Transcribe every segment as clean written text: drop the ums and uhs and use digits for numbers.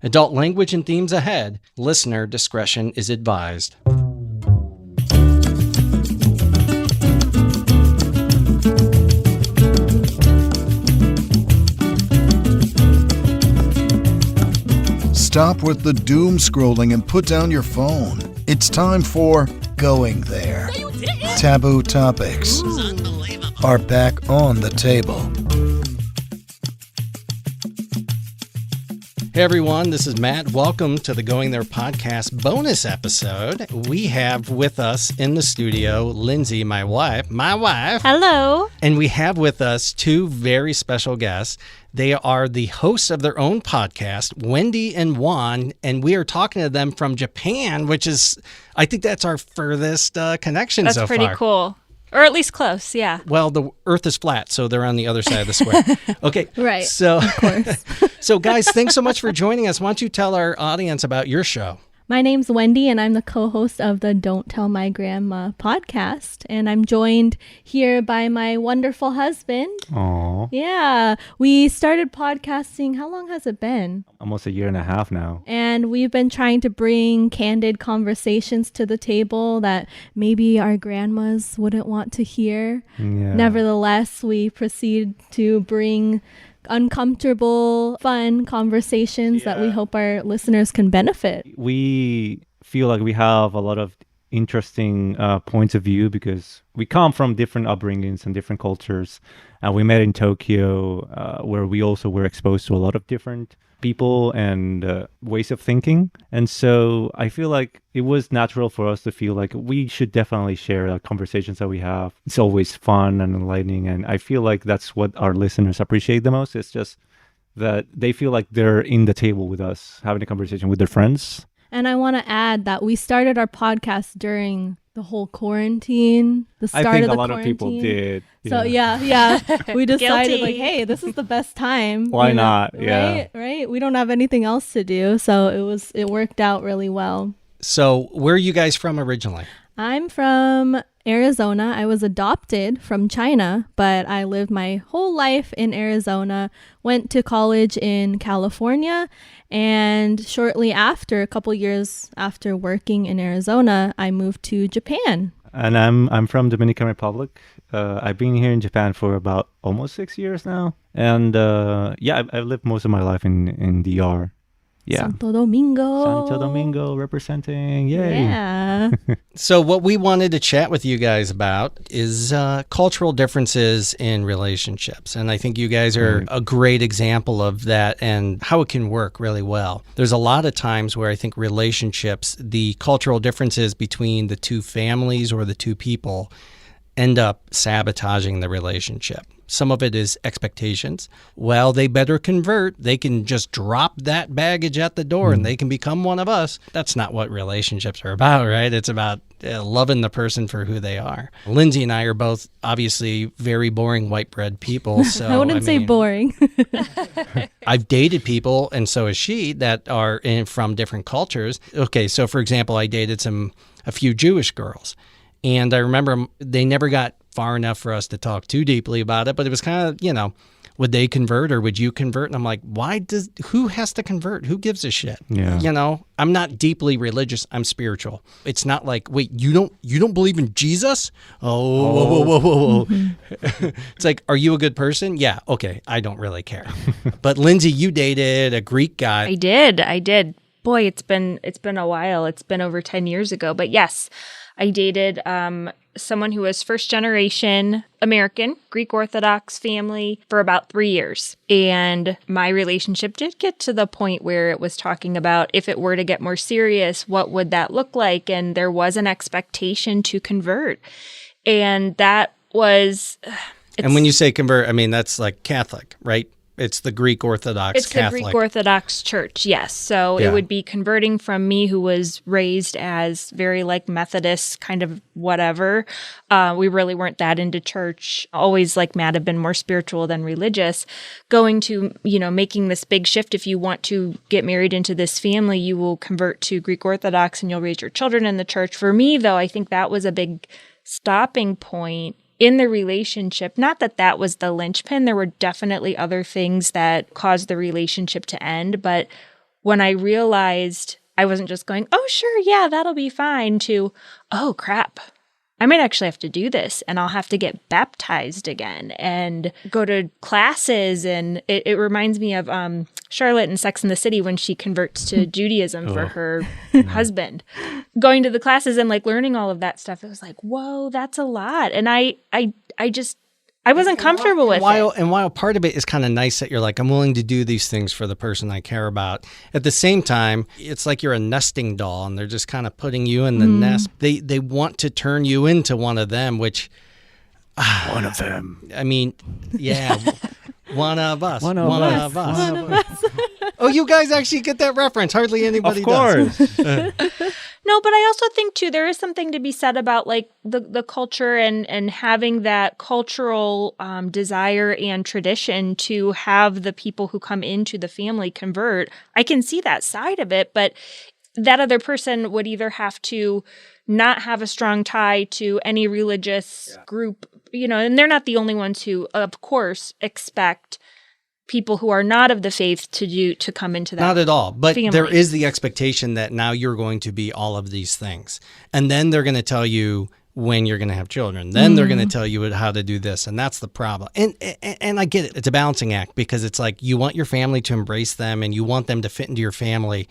Adult language and themes ahead. Listener discretion is advised. Stop with the doom scrolling and put down your phone. It's time for Going There. Taboo topics are back on the table. Hey everyone, this is Matt. Welcome to the Going There podcast bonus episode. We have with us in the studio Lindsay, my wife. Hello. And we have with us two very special guests. They are the hosts of their own podcast, Wendy and Juan, and we are talking to them from Japan, which is, I think that's our furthest connection so far. That's pretty cool. Or at least close, yeah. Well, the Earth is flat, so they're on the other side of the square. Okay. Right, so, of course. So, guys, thanks so much for joining us. Why don't you tell our audience about your show? My name's Wendy, and I'm the co-host of the Don't Tell My Grandma podcast. And I'm joined here by my wonderful husband. Aww. Yeah. We started podcasting, how long has it been? Almost a year and a half now. And we've been trying to bring candid conversations to the table that maybe our grandmas wouldn't want to hear. Yeah. Nevertheless, we proceed to bring uncomfortable, fun conversations that we hope our listeners can benefit. We feel like we have a lot of interesting points of view because we come from different upbringings and different cultures. And we met in Tokyo, where we also were exposed to a lot of different people and ways of thinking. And so I feel like it was natural for us to feel like we should definitely share the conversations that we have. It's always fun and enlightening. And I feel like that's what our listeners appreciate the most. It's just that they feel like they're in the table with us, having a conversation with their friends. And I want to add that we started our podcast during the whole quarantine, the start I think of the a lot quarantine. of people did. So yeah, we decided like, hey, this is the best time. Why not? Yeah. Right. We don't have anything else to do, so it worked out really well. So, where are you guys from originally? I'm from Arizona. I was adopted from China, but I lived my whole life in Arizona, went to college in California, and shortly after, a couple years after working in Arizona, I moved to Japan. And I'm from Dominican Republic. I've been here in Japan for about almost 6 years now. And I've lived most of my life in DR. Yeah. Santo Domingo representing. Yay. Yeah. So what we wanted to chat with you guys about is cultural differences in relationships. And I think you guys are a great example of that and how it can work really well. There's a lot of times where I think relationships, the cultural differences between the two families or the two people end up sabotaging the relationship. Some of it is expectations. Well, they better convert. They can just drop that baggage at the door and they can become one of us. That's not what relationships are about, right? It's about loving the person for who they are. Lindsay and I are both obviously very boring white bread people. So I wouldn't say boring. I've dated people, and so has she, that are from different cultures. Okay, so for example, I dated a few Jewish girls. And I remember they never got far enough for us to talk too deeply about it, but it was kind of, would they convert or would you convert? And I'm like, who has to convert? Who gives a shit? Yeah. I'm not deeply religious. I'm spiritual. It's not like, wait, you don't believe in Jesus? Oh, whoa. It's like, are you a good person? Yeah. Okay. I don't really care. But Lindsay, you dated a Greek guy. I did. Boy, it's been a while. It's been over 10 years ago. But yes, I dated someone who was first generation American, Greek Orthodox family for about 3 years. And my relationship did get to the point where it was talking about if it were to get more serious, what would that look like? And there was an expectation to convert. And that was... And when you say convert, I mean, that's like Catholic, right? It's the Greek Orthodox Catholic. It's the Greek Orthodox Church, yes. So Yeah. It would be converting from me, who was raised as very like Methodist kind of whatever. We really weren't that into church. Always like Matt have been more spiritual than religious. Going to, making this big shift. If you want to get married into this family, you will convert to Greek Orthodox and you'll raise your children in the church. For me, though, I think that was a big stopping point in the relationship. Not that that was the linchpin. There were definitely other things that caused the relationship to end, but when I realized I wasn't just going, oh, sure, yeah, that'll be fine, to, oh, crap, I might actually have to do this, and I'll have to get baptized again and go to classes. And it reminds me of Charlotte in Sex and the City when she converts to Judaism for her husband. Going to the classes and like learning all of that stuff, it was like, whoa, that's a lot. And I wasn't comfortable with it. And while part of it is kind of nice that you're like, I'm willing to do these things for the person I care about, at the same time, it's like you're a nesting doll and they're just kind of putting you in the nest. They want to turn you into one of them, which... one of them. I mean, yeah, one of us. One of us. Oh, you guys actually get that reference. Hardly anybody Of course. does. No, but I also think too, there is something to be said about like the culture and having that cultural desire and tradition to have the people who come into the family convert. I can see that side of it, but that other person would either have to not have a strong tie to any religious group, and they're not the only ones who, of course, expect people who are not of the faith to come into that. Not at all. But family. There is the expectation that now you're going to be all of these things. And then they're going to tell you when you're going to have children. Then they're going to tell you how to do this. And that's the problem. And I get it. It's a balancing act because it's like you want your family to embrace them and you want them to fit into your family.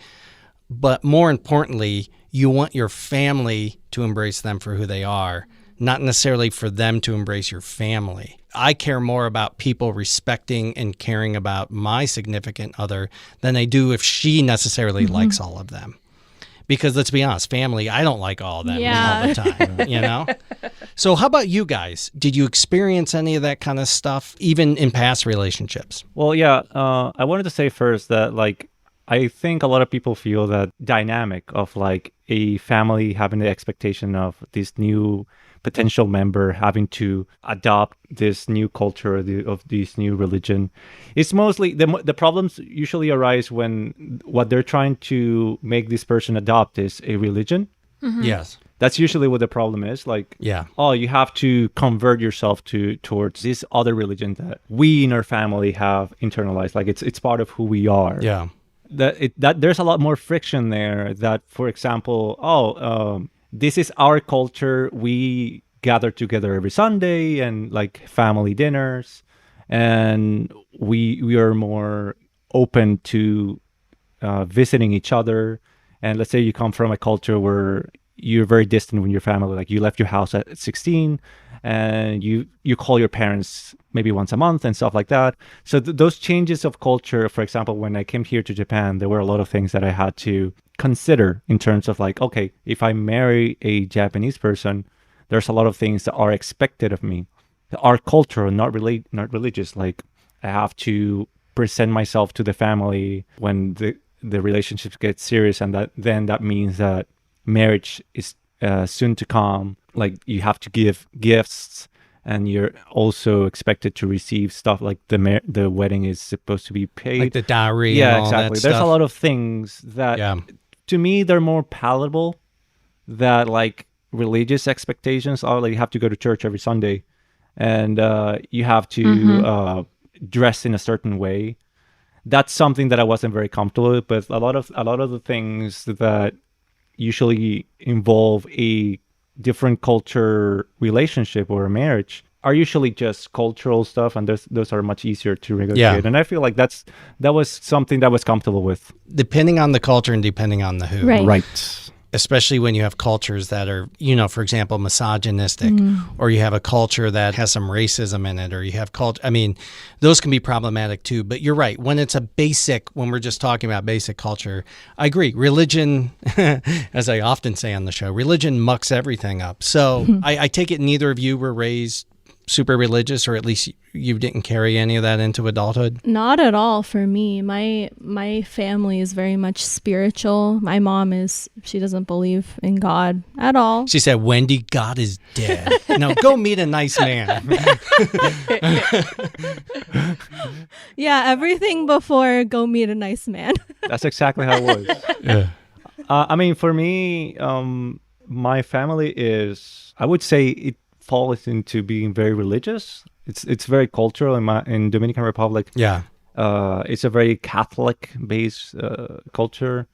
But more importantly, you want your family to embrace them for who they are, not necessarily for them to embrace your family. I care more about people respecting and caring about my significant other than I do if she necessarily likes all of them. Because let's be honest, family, I don't like all of them all the time, So how about you guys? Did you experience any of that kind of stuff, even in past relationships? Well, yeah, I wanted to say first that, like, I think a lot of people feel that dynamic of, like, a family having the expectation of this new potential member having to adopt this new culture of this new religion. It's mostly, the problems usually arise when what they're trying to make this person adopt is a religion. Mm-hmm. Yes. That's usually what the problem is. Like, yeah. Oh, you have to convert yourself towards this other religion that we in our family have internalized. Like, it's part of who we are. Yeah. That there's a lot more friction there. That, for example, this is our culture. We gather together every Sunday and like family dinners, and we are more open to visiting each other. And let's say you come from a culture where you're very distant with your family, like you left your house at 16 and you call your parents maybe once a month and stuff like that. So those changes of culture, for example, when I came here to Japan, there were a lot of things that I had to consider in terms of like, okay, if I marry a Japanese person, there's a lot of things that are expected of me that are cultural, not religious. Like I have to present myself to the family when the relationships get serious, and that means that marriage is soon to come. Like you have to give gifts, and you're also expected to receive stuff like the wedding is supposed to be paid, like the dowry. Yeah, and all exactly. That There's stuff. a lot of things that, to me, they're more palatable. That like religious expectations are like you have to go to church every Sunday, and you have to dress in a certain way. That's something that I wasn't very comfortable with. But a lot of the things that usually involve a different culture relationship or a marriage are usually just cultural stuff, and those are much easier to negotiate. Yeah. And I feel like that was something that I was comfortable with. Depending on the culture and depending on the who. Right. Especially when you have cultures that are, for example, misogynistic, or you have a culture that has some racism in it, or you have culture. I mean, those can be problematic too. But you're right. When it's when we're just talking about basic culture, I agree. Religion, as I often say on the show, religion mucks everything up. So I take it neither of you were raised super religious, or at least you didn't carry any of that into adulthood? Not at all for me. My family is very much spiritual. My mom she doesn't believe in God at all. She said, Wendy, God is dead. Now go meet a nice man. Yeah, everything before go meet a nice man. That's exactly how it was. Yeah. I mean, for me, my family is, I would say it falls into being very religious. It's very cultural in Dominican Republic. Yeah. It's a very Catholic-based culture.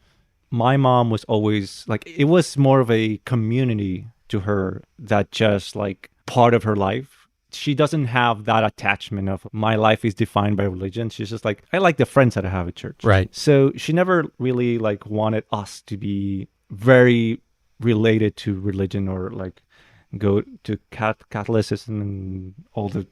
My mom was always like, it was more of a community to her that just like part of her life. She doesn't have that attachment of my life is defined by religion. She's just like, I like the friends that I have at church. Right. So she never really like wanted us to be very related to religion or like go to Catholicism and all the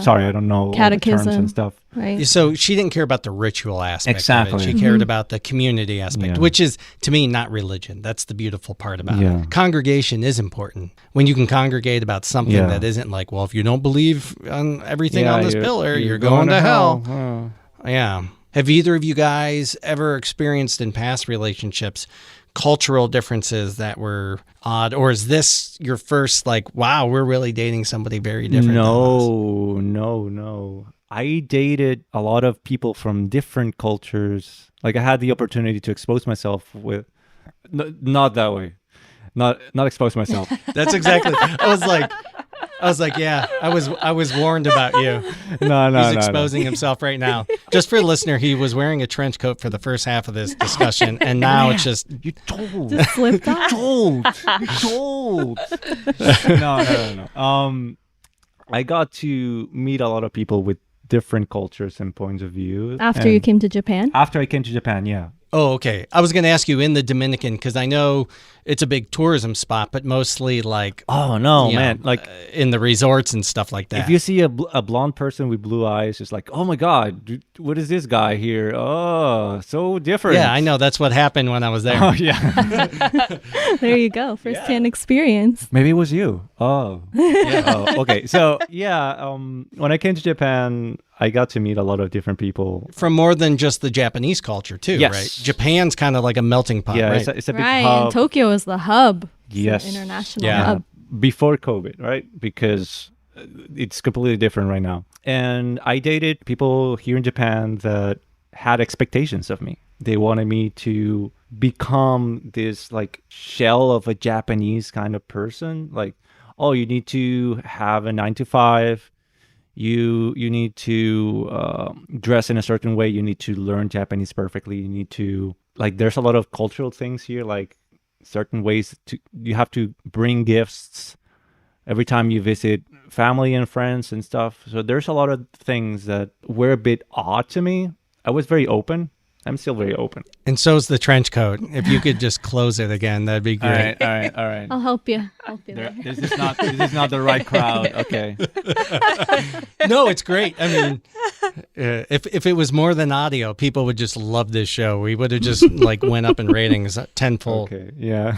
sorry, I don't know all the terms Catechism. and stuff. Right. So she didn't care about the ritual aspect Exactly. of it. She cared about the community aspect, Yeah. which is, to me, not religion. That's the beautiful part about Yeah. it. Congregation is important. When you can congregate about something Yeah. that isn't like, well, if you don't believe on everything on this pillar, you're going going to hell. Oh. Yeah. Have either of you guys ever experienced in past relationships cultural differences that were odd? Or is this your first, like, wow, we're really dating somebody very different than us? No. I dated a lot of people from different cultures. Like I had the opportunity to expose myself with, not that way, not expose myself. That's exactly. I was like, yeah, I was warned about you. No. He's exposing himself right now. Just for a listener, he was wearing a trench coat for the first half of this discussion, and now it's just You told. Just slipped off. You told. No. I got to meet a lot of people with different cultures and points of view. After you came to Japan? After I came to Japan, yeah. Oh, okay. I was going to ask you in the Dominican, because I know it's a big tourism spot, but mostly like Oh no, you know, man! Like in the resorts and stuff like that. if you see a blonde person with blue eyes, it's like, oh my god, what is this guy here? Oh, so different. Yeah, I know. That's what happened when I was there. Oh yeah. There you go. First-hand experience. Maybe it was you. Oh. Oh, okay. So yeah, when I came to Japan, I got to meet a lot of different people. From more than just the Japanese culture, too, Yes. right? Japan's kind of like a melting pot, Yeah, right? it's a big Right. hub. And Tokyo is the hub. It's an Yes. international Yeah. hub. Before COVID, right? Because it's completely different right now. And I dated people here in Japan that had expectations of me. They wanted me to become this like shell of a Japanese kind of person. Like, oh, you need to have a 9 to 5. You need to dress in a certain way. You need to learn Japanese perfectly. You need to like. There's a lot of cultural things here, like certain ways to. You have to bring gifts every time you visit family and friends and stuff. So there's a lot of things that were a bit odd to me. I was very open. I'm still very open. And so's the trench coat. If you could just close it again, that'd be great. All right. I'll help you. There. This is not the right crowd. Okay. No, it's great. I mean, if it was more than audio, people would just love this show. We would have just like went up in ratings tenfold. Okay. Yeah.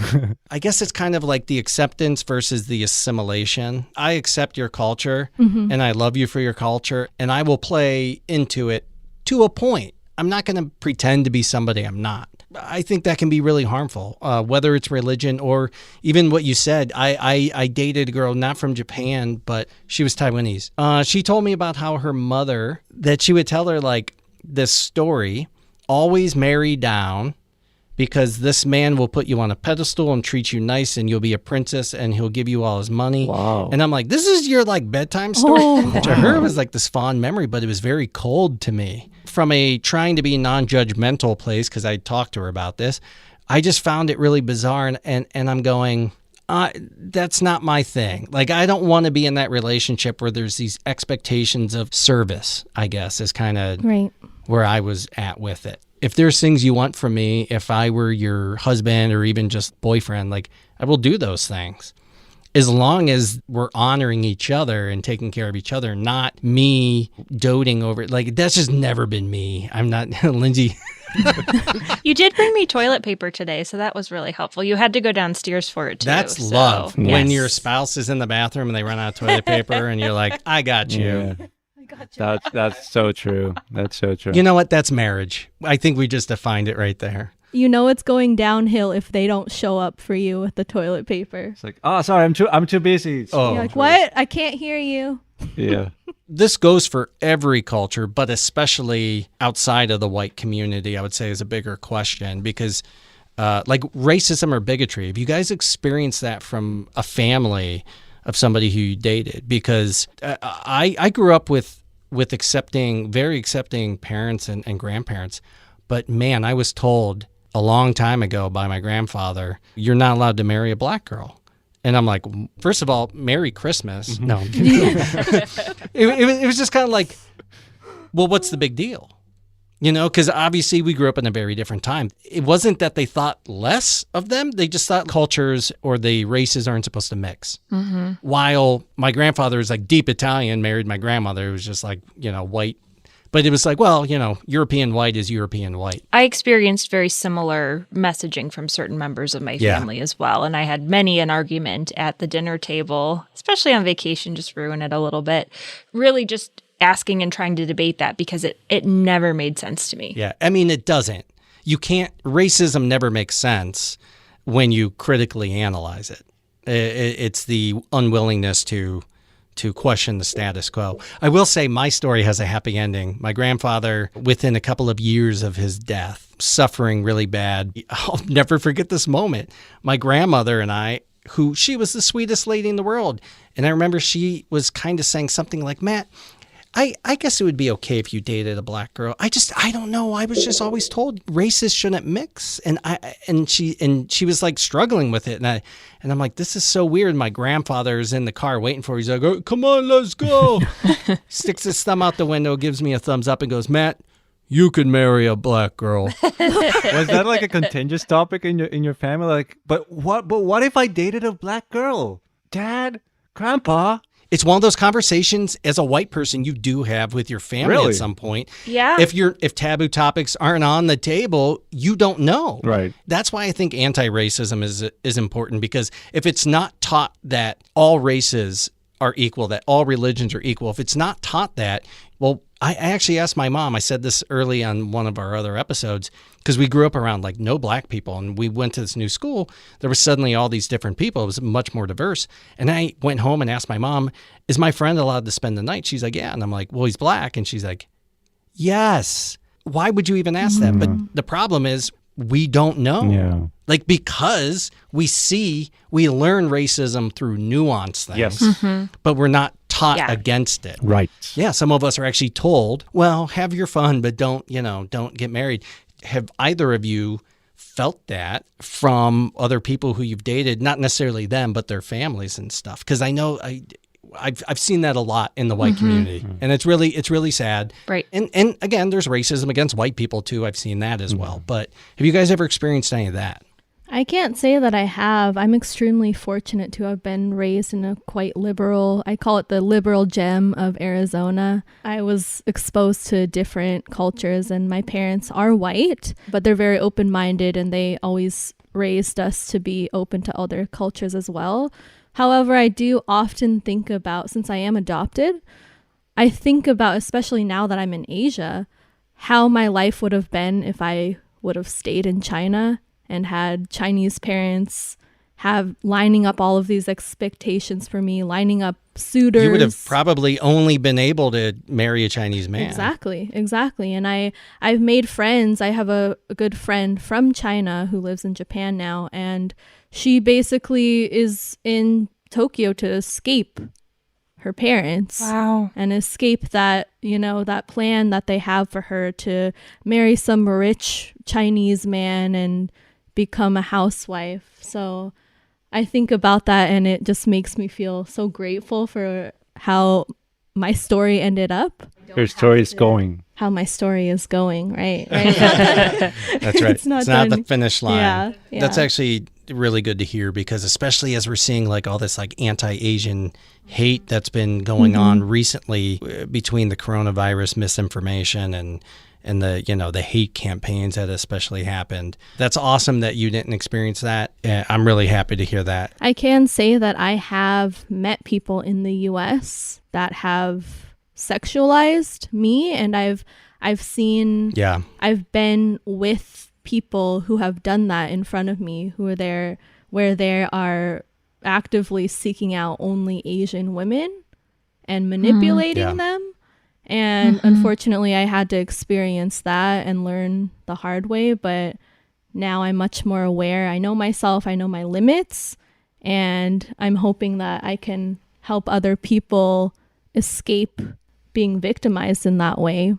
I guess it's kind of like the acceptance versus the assimilation. I accept your culture and I love you for your culture, and I will play into it to a point. I'm not going to pretend to be somebody I'm not. I think that can be really harmful, whether it's religion or even what you said. I dated a girl not from Japan, but she was Taiwanese. She told me about how her mother, that she would tell her like this story, always marry down because this man will put you on a pedestal and treat you nice and you'll be a princess and he'll give you all his money. Wow. And I'm like, this is your like bedtime story? Oh. To her, it was like this fond memory, but it was very cold to me. From a trying to be non-judgmental place, because I talked to her about this, I just found it really bizarre. And I'm going, that's not my thing. Like, I don't want to be in that relationship where there's these expectations of service, I guess, is kind of Right. where I was at with it. If there's things you want from me, if I were your husband or even just boyfriend, like I will do those things. As long as we're honoring each other and taking care of each other, not me doting over it. Like, that's just never been me. I'm not, Lindsay. You did bring me toilet paper today, so that was really helpful. You had to go downstairs for it too. That's so, love. When yes. your spouse is in the bathroom and they run out of toilet paper and you're like, I got you. Yeah. That's so true. That's so true. You know what? That's marriage. I think we just defined it right there. You know it's going downhill if they don't show up for you with the toilet paper. It's like, oh, sorry, I'm too busy. Oh. You're like, what? I can't hear you. Yeah. This goes for every culture, but especially outside of the white community, I would say is a bigger question because like racism or bigotry, have you guys experienced that from a family of somebody who you dated? Because I grew up with with very accepting parents and grandparents. But man, I was told a long time ago by my grandfather, you're not allowed to marry a black girl. And I'm like, first of all, Merry Christmas. No, I'm kidding. It was just kind of like, well, what's the big deal? You know, because obviously we grew up in a very different time. It wasn't that they thought less of them. They just thought cultures or the races aren't supposed to mix. While my grandfather was like deep Italian, married my grandmother, who was just like, you know, white. But it was like, well, you know, European white is European white. I experienced very similar messaging from certain members of my family as well. And I had many an argument at the dinner table, especially on vacation, just ruin it a little bit. Really just asking and trying to debate that because it never made sense to me. Yeah, I mean, it doesn't. Racism never makes sense when you critically analyze it. It's the unwillingness to question the status quo. I will say my story has a happy ending. My grandfather, within a couple of years of his death, suffering really bad. I'll never forget this moment. My grandmother and I, she was the sweetest lady in the world. And I remember she was kind of saying something like, Matt, I guess it would be okay if you dated a black girl. I don't know. I was just always told races shouldn't mix. And she was like struggling with it. And I'm like, this is so weird. My grandfather's in the car waiting for her. He's like, oh, come on, let's go. Sticks his thumb out the window, gives me a thumbs up and goes, Matt, you could marry a black girl. Was that like a contentious topic in your family? Like, but what if I dated a black girl? Dad, Grandpa? It's one of those conversations as a white person you do have with your family Really? at some point. Yeah. If taboo topics aren't on the table, you don't know. Right. That's why I think anti-racism is important, because if it's not taught that all races are equal, that all religions are equal, if it's not taught that, well, I actually asked my mom, I said this early on one of our other episodes, because we grew up around like no black people and we went to this new school. There was suddenly all these different people. It was much more diverse. And I went home and asked my mom, is my friend allowed to spend the night? She's like, yeah. And I'm like, well, he's black. And she's like, yes. Why would you even ask that? But the problem is we don't know. Yeah. Like, because we learn racism through nuanced things, Yes. but we're not taught against it. Right. Yeah, some of us are actually told, well, have your fun, but don't get married. Have either of you felt that from other people who you've dated, not necessarily them, but their families and stuff? Because I know I've seen that a lot in the white community, and it's really sad. Right. And again, there's racism against white people too. I've seen that as well. But have you guys ever experienced any of that? I can't say that I have. I'm extremely fortunate to have been raised in a quite liberal, I call it the liberal gem of Arizona. I was exposed to different cultures, and my parents are white, but they're very open-minded, and they always raised us to be open to other cultures as well. However, I do often think about, since I am adopted, I think about, especially now that I'm in Asia, how my life would have been if I would have stayed in China and had Chinese parents lining up all of these expectations for me, lining up suitors. You would have probably only been able to marry a Chinese man. Exactly. And I've made friends. I have a good friend from China who lives in Japan now, and she basically is in Tokyo to escape her parents. Wow. And escape that, that plan that they have for her to marry some rich Chinese man and become a housewife. So I think about that, and it just makes me feel so grateful for how my story ended up. Your story is going. How my story is going, right? That's right. It's not the finish line. Yeah. That's actually really good to hear, because especially as we're seeing like all this like anti-Asian hate that's been going on recently between the coronavirus misinformation and the hate campaigns that especially happened. That's awesome that you didn't experience that. I'm really happy to hear that. I can say that I have met people in the US that have sexualized me, and I've been with people who have done that in front of me, who are there where they are actively seeking out only Asian women and manipulating them. And unfortunately, I had to experience that and learn the hard way. But now I'm much more aware. I know myself. I know my limits. And I'm hoping that I can help other people escape being victimized in that way,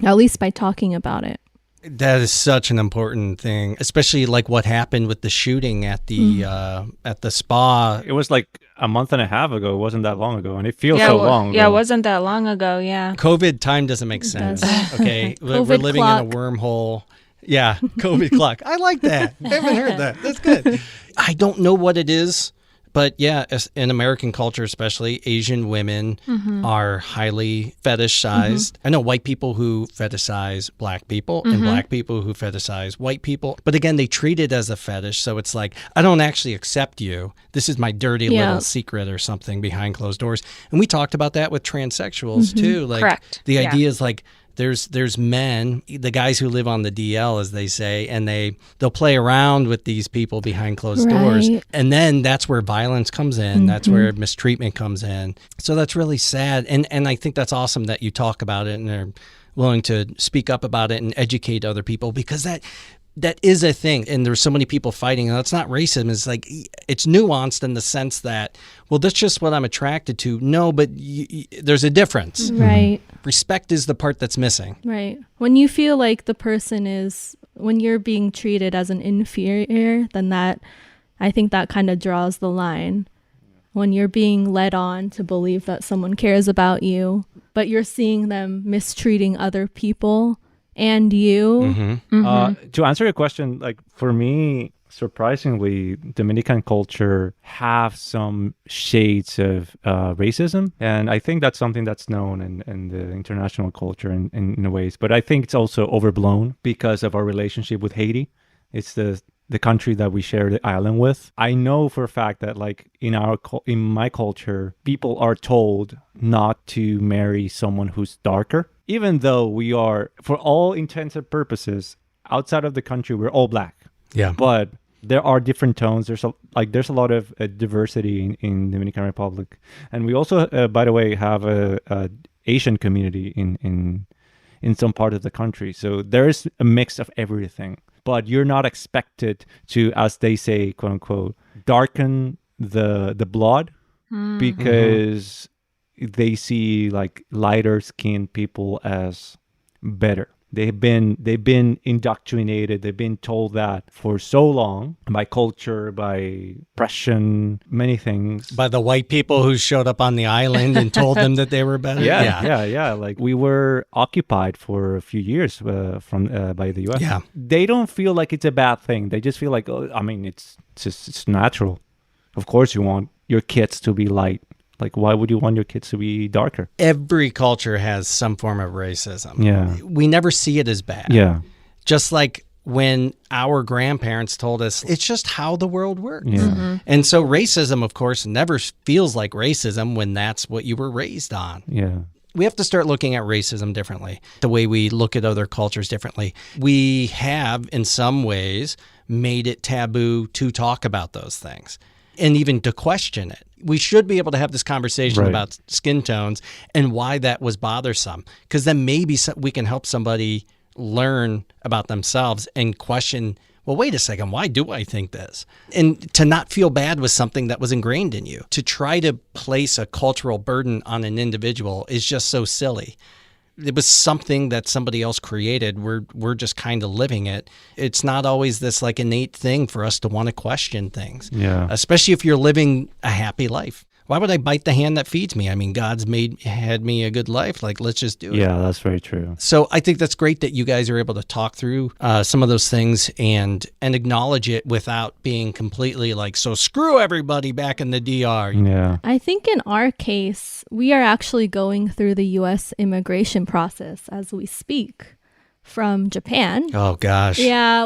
at least by talking about it. That is such an important thing, especially like what happened with the shooting at the spa. It was like a month and a half ago. It wasn't that long ago, and it feels Yeah, so long ago. Yeah, it wasn't that long ago. Yeah. COVID time doesn't make sense. Okay, we're COVID living clock. in a wormhole. Yeah, COVID clock. I like that. I haven't heard that. That's good. I don't know what it is, but yeah, in American culture, especially, Asian women are highly fetishized. I know white people who fetishize black people and black people who fetishize white people. But again, they treat it as a fetish. So it's like, I don't actually accept you. This is my dirty little secret or something behind closed doors. And we talked about that with transsexuals too. Like, Correct. The Yeah. idea is like, there's men, the guys who live on the DL, as they say, and they'll play around with these people behind closed doors. And then that's where violence comes in. That's where mistreatment comes in. So that's really sad. And I think that's awesome that you talk about it and are willing to speak up about it and educate other people, because that is a thing. And there's so many people fighting. And that's not racism. It's like, it's nuanced in the sense that, well, that's just what I'm attracted to. No, but there's a difference. Right. Respect is the part that's missing. Right. When you feel like the person when you're being treated as an inferior, then I think that kind of draws the line. When you're being led on to believe that someone cares about you, but you're seeing them mistreating other people and you. To answer your question, like for me, surprisingly, Dominican culture have some shades of racism. And I think that's something that's known in the international culture in ways. But I think it's also overblown because of our relationship with Haiti. It's the country that we share the island with. I know for a fact that like in my culture, people are told not to marry someone who's darker, even though we are, for all intents and purposes, outside of the country, we're all black. Yeah. But there are different tones. There's a lot of diversity in Dominican Republic, and we also, by the way, have a Asian community in some part of the country. So there is a mix of everything. But you're not expected to, as they say, quote unquote, darken the blood because they see like lighter skinned people as better. They've been indoctrinated. They've been told that for so long by culture, by oppression, many things. By the white people who showed up on the island and told them that they were better. Yeah. Like we were occupied for a few years by the U.S. Yeah. They don't feel like it's a bad thing. They just feel like, it's natural. Of course, you want your kids to be light. Like, why would you want your kids to be darker? Every culture has some form of racism. Yeah. We never see it as bad. Yeah. Just like when our grandparents told us it's just how the world works. Yeah. And so racism, of course, never feels like racism when that's what you were raised on. Yeah. We have to start looking at racism differently, the way we look at other cultures differently. We have, in some ways, made it taboo to talk about those things and even to question it. We should be able to have this conversation about skin tones and why that was bothersome, because then maybe we can help somebody learn about themselves and question, well, wait a second, why do I think this? And to not feel bad with something that was ingrained in you. To try to place a cultural burden on an individual is just so silly. It was something that somebody else created. We're just kind of living it. It's not always this like innate thing for us to want to question things. Yeah. Especially if you're living a happy life. Why would I bite the hand that feeds me? I mean, God's had me a good life. Like, let's just do it. Yeah, that's very true. So I think that's great that you guys are able to talk through some of those things and acknowledge it without being completely like, so screw everybody back in the DR. Yeah. I think in our case, we are actually going through the U.S. immigration process as we speak from Japan. Oh, gosh. Yeah,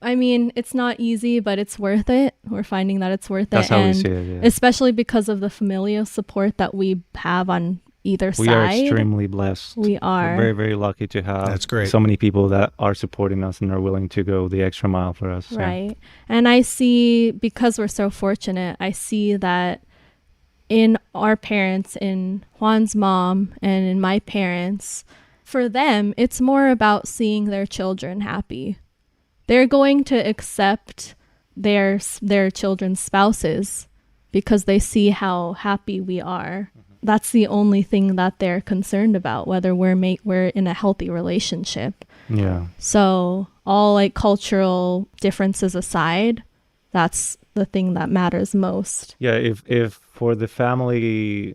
it's not easy, but it's worth it. We're finding that it's worth it. That's how we see it, yeah. Especially because of the familial support that we have on either side. We are extremely blessed. We are. We're very, very lucky to have That's great. so many people that are supporting us and are willing to go the extra mile for us. So. Right. And I see, because we're so fortunate, I see that in our parents, in Juan's mom and in my parents, for them, it's more about seeing their children happy. They're going to accept their children's spouses because they see how happy we are. that's the only thing that they're concerned about, whether we're in a healthy relationship. Yeah. So all like cultural differences aside, that's the thing that matters most. Yeah, if for the family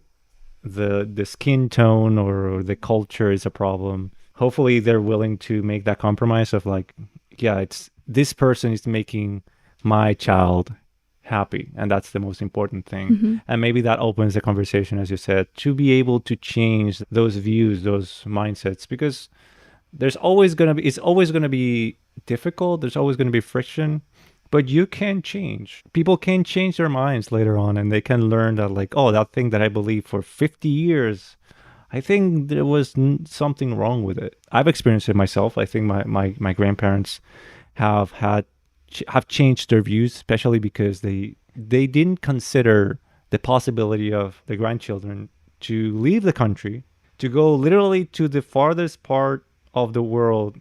the skin tone or the culture is a problem, hopefully they're willing to make that compromise of like, yeah, it's this person is making my child happy, and that's the most important thing. And maybe that opens the conversation, as you said, to be able to change those views, those mindsets, because it's always going to be difficult. There's always going to be friction, but you can change. People can change their minds later on, and they can learn that, like, oh, that thing that I believed for 50 years, I think there was something wrong with it. I've experienced it myself. I think my grandparents have changed their views, especially because they didn't consider the possibility of the grandchildren to leave the country, to go literally to the farthest part of the world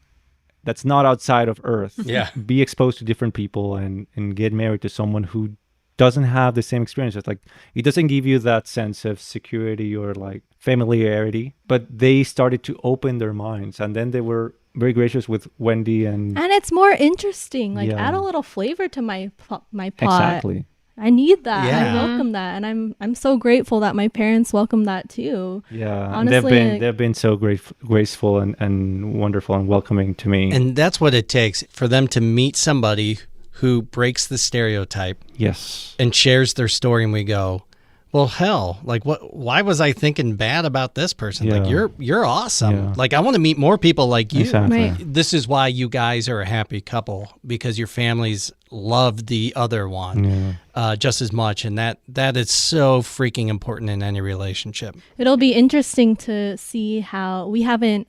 that's not outside of Earth. Yeah. Be exposed to different people and get married to someone who doesn't have the same experience. It's like, it doesn't give you that sense of security or like familiarity, but they started to open their minds, and then they were very gracious with Wendy, and it's more interesting. Like, Yeah. add a little flavor to my plot. exactly. I need that. Yeah. I welcome that, and I'm so grateful that my parents welcome that too. Yeah, and Honestly, they've been so graceful and wonderful and welcoming to me. And that's what it takes for them to meet somebody who breaks the stereotype yes, and shares their story, and we go, well, hell, like why was I thinking bad about this person? Yeah. Like, you're awesome. Yeah. Like, I want to meet more people like you. exactly. Right. This is why you guys are a happy couple, because your families love the other one just as much. And that is so freaking important in any relationship. it'll be interesting to see how we haven't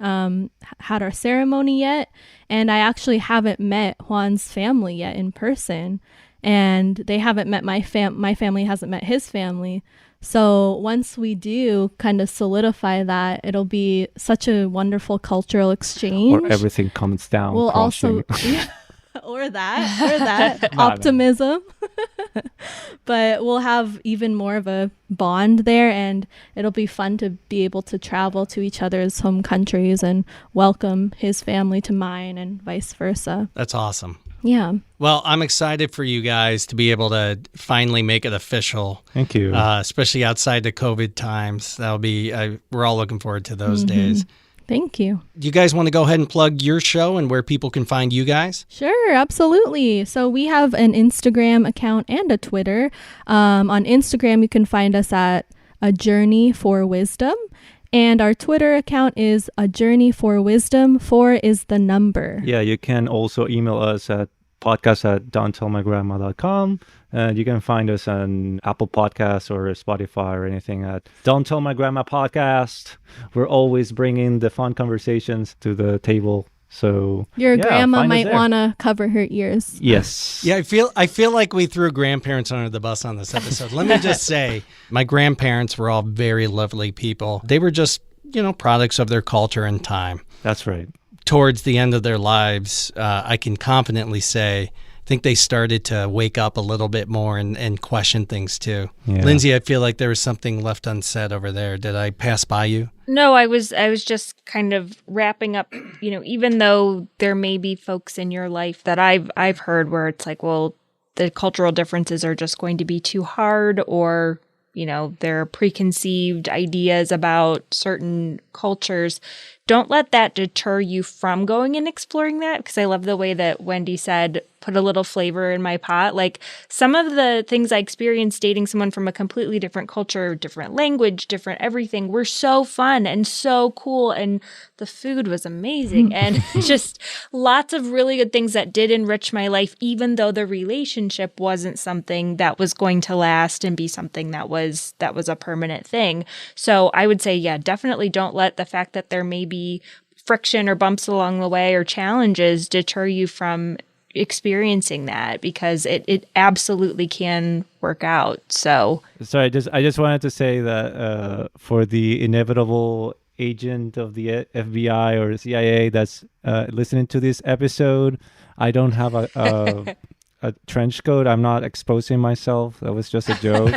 had our ceremony yet, and I actually haven't met Juan's family yet in person, and they haven't met my family hasn't met his family. So once we do kind of solidify that, it'll be such a wonderful cultural exchange. Or everything comes down. We'll also crashing. or that No. optimism. But we'll have even more of a bond there, and it'll be fun to be able to travel to each other's home countries and welcome his family to mine and vice versa. That's awesome. Yeah. Well, I'm excited for you guys to be able to finally make it official, Thank you. especially outside the COVID times. That'll be, we're all looking forward to those days. Thank you. Do you guys want to go ahead and plug your show and where people can find you guys? Sure, absolutely. So we have an Instagram account and a Twitter. On Instagram, you can find us at A Journey for Wisdom. And our Twitter account is A Journey for Wisdom. 4 is the number. Yeah, you can also email us at podcast@don'ttellmygrandma.com. And you can find us on Apple Podcasts or Spotify or anything at Don't Tell My Grandma Podcast. We're always bringing the fun conversations to the table. So Your yeah, grandma find us might there. want to cover her ears. Yes. Yeah, I feel like we threw grandparents under the bus on this episode. Let me just say, my grandparents were all very lovely people. They were just, products of their culture and time. That's right. Towards the end of their lives, I can confidently say, I think they started to wake up a little bit more and question things too. Yeah. Lindsay, I feel like there was something left unsaid over there. Did I pass by you? No, I was just kind of wrapping up, even though there may be folks in your life that I've heard where it's like, well, the cultural differences are just going to be too hard, or there are preconceived ideas about certain cultures. Don't let that deter you from going and exploring that, because I love the way that Wendy said, put a little flavor in my pot. Like, some of the things I experienced dating someone from a completely different culture, different language, different everything were so fun and so cool. And the food was amazing. And just lots of really good things that did enrich my life, even though the relationship wasn't something that was going to last and be something that was a permanent thing. So I would say, yeah, definitely don't let the fact that there may be friction or bumps along the way or challenges deter you from experiencing that, because it absolutely can work out. So I just wanted to say that for the inevitable agent of the FBI or CIA that's listening to this episode, I don't have a trench coat. I'm not exposing myself. That was just a joke.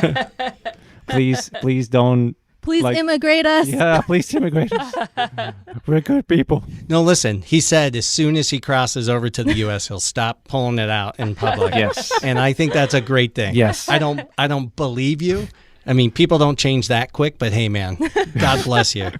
Please don't Please immigrate us. Yeah, please immigrate us. We're good people. No, listen, he said as soon as he crosses over to the U.S., he'll stop pulling it out in public. Yes. And I think that's a great thing. Yes. I don't believe you. I mean, people don't change that quick, but hey, man, God bless you.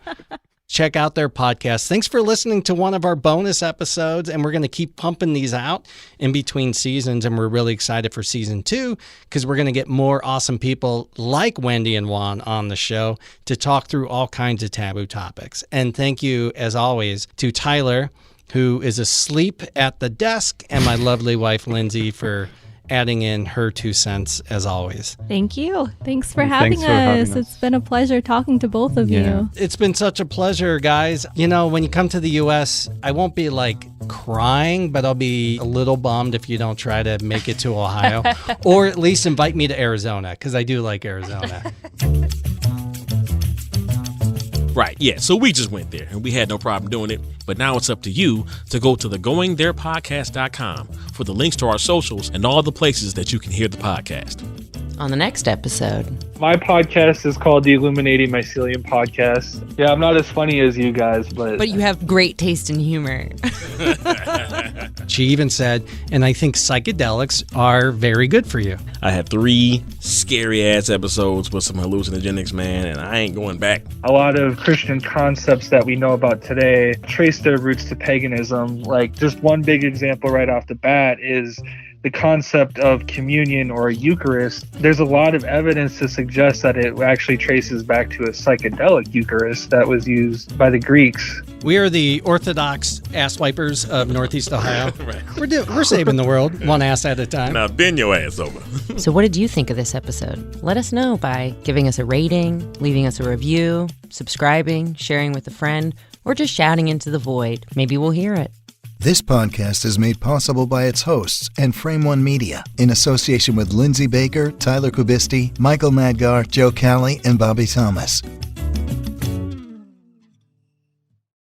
Check out their podcast. Thanks for listening to one of our bonus episodes, and we're going to keep pumping these out in between seasons, and we're really excited for season 2 because we're going to get more awesome people like Wendy and Juan on the show to talk through all kinds of taboo topics. And thank you, as always, to Tyler, who is asleep at the desk, and my lovely wife, Lindsay, for adding in her 2 cents as always. Thank you. Thanks for having us. It's been a pleasure talking to both of you. It's been such a pleasure, guys. You know, when you come to the U.S., I won't be like crying, but I'll be a little bummed if you don't try to make it to Ohio or at least invite me to Arizona because I do like Arizona. Right, yeah, so we just went there and we had no problem doing it. But now it's up to you to go to thegoingtherepodcast.com for the links to our socials and all the places that you can hear the podcast. On the next episode. My podcast is called the Illuminating Mycelium Podcast. Yeah, I'm not as funny as you guys, but you have great taste in humor. She even said, and I think psychedelics are very good for you. I had 3 scary-ass episodes with some hallucinogenics, man, and I ain't going back. a lot of Christian concepts that we know about today trace their roots to paganism. Like, just one big example right off the bat is the concept of communion or a Eucharist. There's a lot of evidence to suggest that it actually traces back to a psychedelic Eucharist that was used by the Greeks. We are the Orthodox ass wipers of Northeast Ohio. Right. We're saving the world one ass at a time. Now bend your ass over. So what did you think of this episode? Let us know by giving us a rating, leaving us a review, subscribing, sharing with a friend, or just shouting into the void. Maybe we'll hear it. This podcast is made possible by its hosts and Frame One Media in association with Lindsay Baker, Tyler Kubisti, Michael Madgar, Joe Calley, and Bobby Thomas.